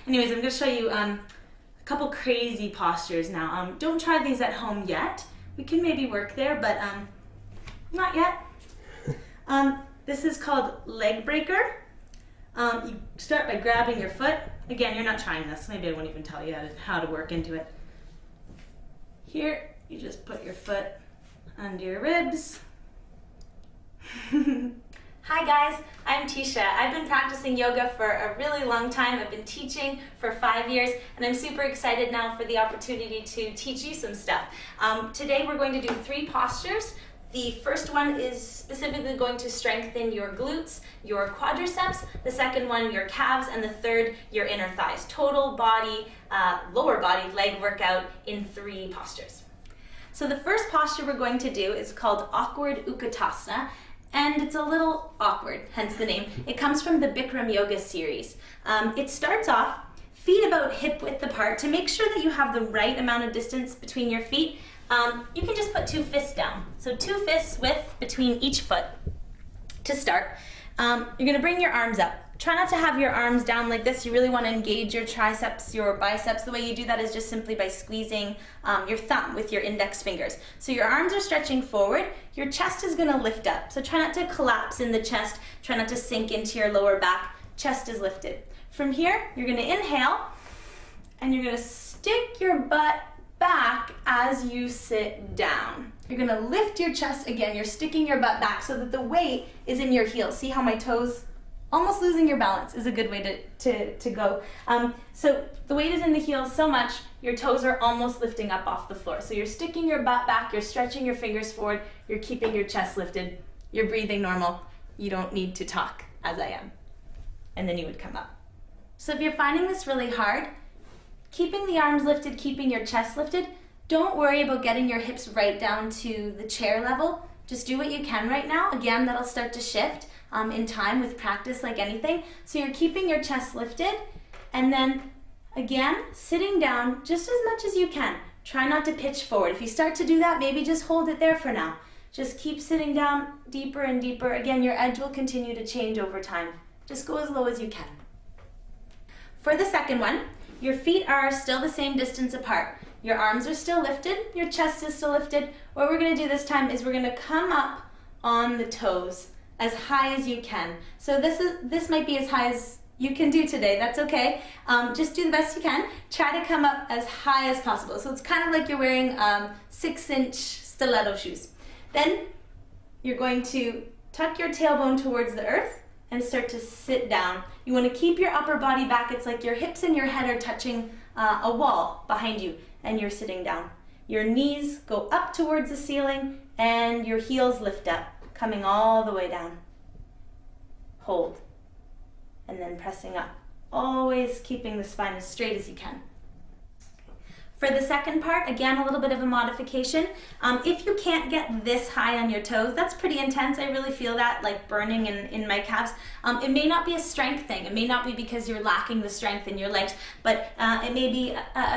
Anyways, I'm going to show you a couple crazy postures now. Don't try these at home yet. We can maybe work there, but not yet. This is called leg breaker. You start by grabbing your foot. Again, you're not trying this. Maybe I won't even tell you how to work into it. Here, you just put your foot under your ribs. Hi guys, I'm Tisha. I've been practicing yoga for a really long time. I've been teaching for 5 years, and I'm super excited now for the opportunity to teach you some stuff. Today we're going to do 3 postures. The first one is specifically going to strengthen your glutes, your quadriceps. The second one, your calves, and the third, your inner thighs. Total body, lower body leg workout in 3 postures. So the first posture we're going to do is called awkward utkatasana. And it's a little awkward, hence the name. It comes from the Bikram yoga series. It starts off feet about hip width apart. To make sure that you have the right amount of distance between your feet, you can just put 2 fists down. So 2 fists width between each foot. To start, you're gonna bring your arms up. Try not to have your arms down like this. You really want to engage your triceps, your biceps. The way you do that is just simply by squeezing your thumb with your index fingers. So your arms are stretching forward. Your chest is going to lift up. So try not to collapse in the chest. Try not to sink into your lower back. Chest is lifted. From here, you're going to inhale, and you're going to stick your butt back as you sit down. You're going to lift your chest again. You're sticking your butt back so that the weight is in your heels. See how my toes? Almost losing your balance is a good way to go. So the weight is in the heels so much, your toes are almost lifting up off the floor. So you're sticking your butt back, you're stretching your fingers forward, you're keeping your chest lifted, you're breathing normal. You don't need to talk, as I am. And then you would come up. So if you're finding this really hard, keeping the arms lifted, keeping your chest lifted, don't worry about getting your hips right down to the chair level. Just do what you can right now. Again, that'll start to shift in time with practice like anything. So you're keeping your chest lifted, and then again, sitting down just as much as you can. Try not to pitch forward. If you start to do that, maybe just hold it there for now. Just keep sitting down deeper and deeper. Again, your edge will continue to change over time. Just go as low as you can. For the second one, your feet are still the same distance apart. Your arms are still lifted, your chest is still lifted. What we're gonna do this time is we're gonna come up on the toes as high as you can. So this might be as high as you can do today, that's okay. Just do the best you can. Try to come up as high as possible. So it's kind of like you're wearing 6-inch stiletto shoes. Then you're going to tuck your tailbone towards the earth and start to sit down. You wanna keep your upper body back. It's like your hips and your head are touching a wall behind you, and you're sitting down. Your knees go up towards the ceiling and your heels lift up, coming all the way down. Hold, and then pressing up. Always keeping the spine as straight as you can. For the second part, again, a little bit of a modification. If you can't get this high on your toes, that's pretty intense. I really feel that like burning in my calves. It may not be a strength thing. It may not be because you're lacking the strength in your legs, but it may be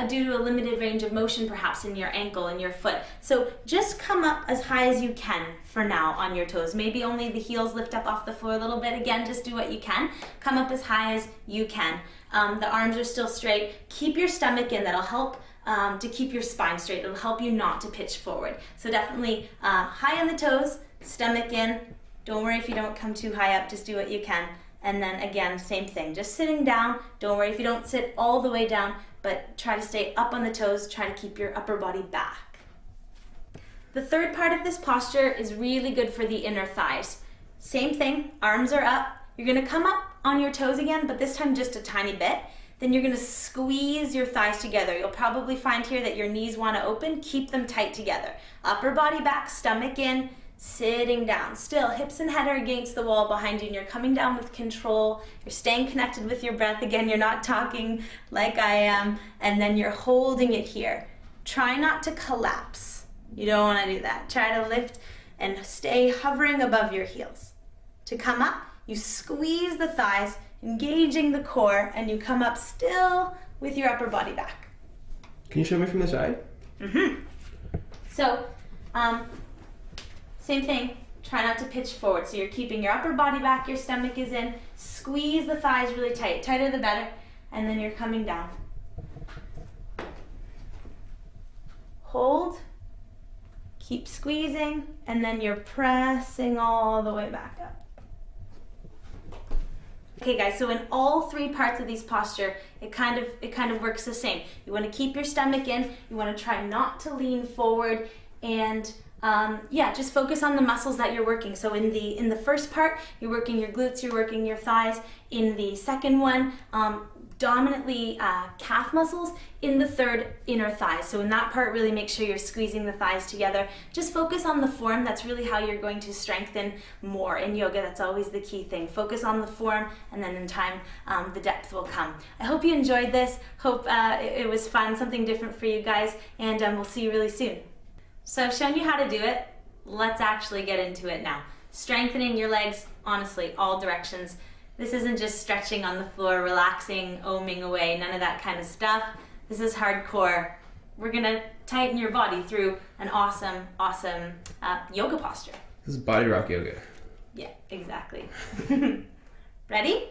due to a limited range of motion perhaps in your ankle and your foot. So just come up as high as you can for now on your toes. Maybe only the heels lift up off the floor a little bit. Again, just do what you can. Come up as high as you can. The arms are still straight. Keep your stomach in. That'll help to keep your spine straight. It'll help you not to pitch forward. So definitely high on the toes, stomach in. Don't worry if you don't come too high up, just do what you can. And then again, same thing, just sitting down. Don't worry if you don't sit all the way down, but try to stay up on the toes, try to keep your upper body back. The third part of this posture is really good for the inner thighs. Same thing, arms are up. You're gonna come up on your toes again, but this time just a tiny bit. Then you're gonna squeeze your thighs together. You'll probably find here that your knees wanna open, keep them tight together. Upper body back, stomach in, sitting down. Still, hips and head are against the wall behind you, and you're coming down with control. You're staying connected with your breath. Again, you're not talking like I am, and then you're holding it here. Try not to collapse. You don't wanna do that. Try to lift and stay hovering above your heels. To come up, you squeeze the thighs, engaging the core, and you come up still with your upper body back. Can you show me from the side? So, same thing, try not to pitch forward. So you're keeping your upper body back, your stomach is in, squeeze the thighs really tight, tighter the better, and then you're coming down. Hold, keep squeezing, and then you're pressing all the way back up. Okay guys, so in all three parts of these posture, it kind of works the same. You want to keep your stomach in, you want to try not to lean forward, and yeah, just focus on the muscles that you're working. So in the first part, you're working your glutes, you're working your thighs. In the second one, dominantly calf muscles. In the third, inner thighs. So in that part, really make sure you're squeezing the thighs together. Just focus on the form. That's really how you're going to strengthen more in yoga. That's always the key thing. Focus on the form, and then in time, the depth will come. I hope you enjoyed this. Hope it was fun, something different for you guys, and we'll see you really soon. So I've shown you how to do it. Let's actually get into it now. Strengthening your legs, honestly, all directions. This isn't just stretching on the floor, relaxing, oming away, none of that kind of stuff. This is hardcore. We're gonna tighten your body through an awesome yoga posture. This is body rock yoga. Yeah, exactly. Ready?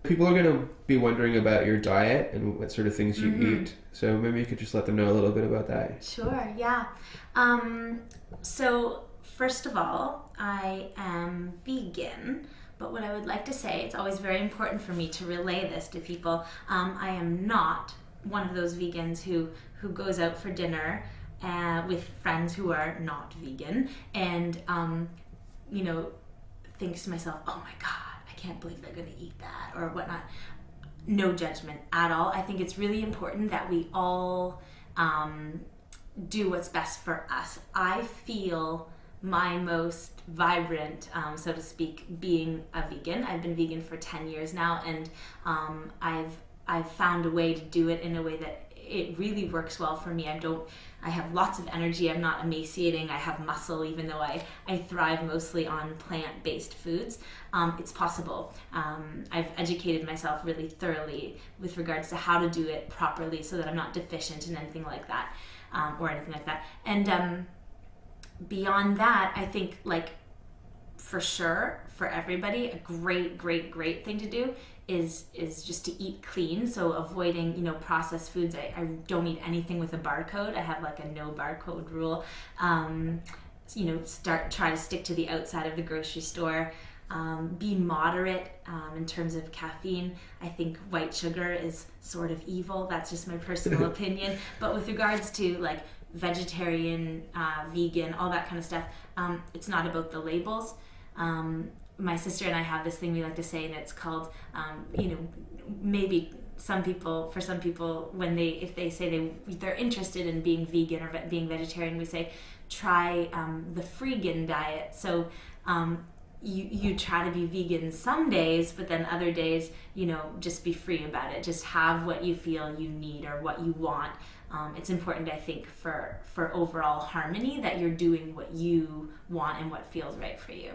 People are going to be wondering about your diet and what sort of things you eat. So maybe you could just let them know a little bit about that. Sure, yeah. So first of all, I am vegan, but what I would like to say, it's always very important for me to relay this to people. I am not one of those vegans who goes out for dinner with friends who are not vegan and, you know, thinks to myself, oh my God, I can't believe they're gonna eat that or whatnot. No judgment at all. I think it's really important that we all do what's best for us. I feel my most vibrant, so to speak, being a vegan. I've been vegan for 10 years now, and I've found a way to do it in a way that it really works well for me. I have lots of energy. I'm not emaciating. I have muscle, even though I thrive mostly on plant-based foods. It's possible. I've educated myself really thoroughly with regards to how to do it properly so that I'm not deficient in anything like that, or anything like that. And beyond that, I think, like, for sure, for everybody, a great thing to do is just to eat clean. So avoiding, processed foods. I don't eat anything with a barcode. I have like a no barcode rule. Try to stick to the outside of the grocery store. Be moderate in terms of caffeine. I think white sugar is sort of evil. That's just my personal opinion. But with regards to like vegetarian, vegan, all that kind of stuff, it's not about the labels. My sister and I have this thing we like to say, and it's called, maybe some people, if they say they're interested in being vegan or being vegetarian, we say, try the freegan diet. So you try to be vegan some days, but then other days, just be free about it. Just have what you feel you need or what you want. It's important, I think, for overall harmony that you're doing what you want and what feels right for you.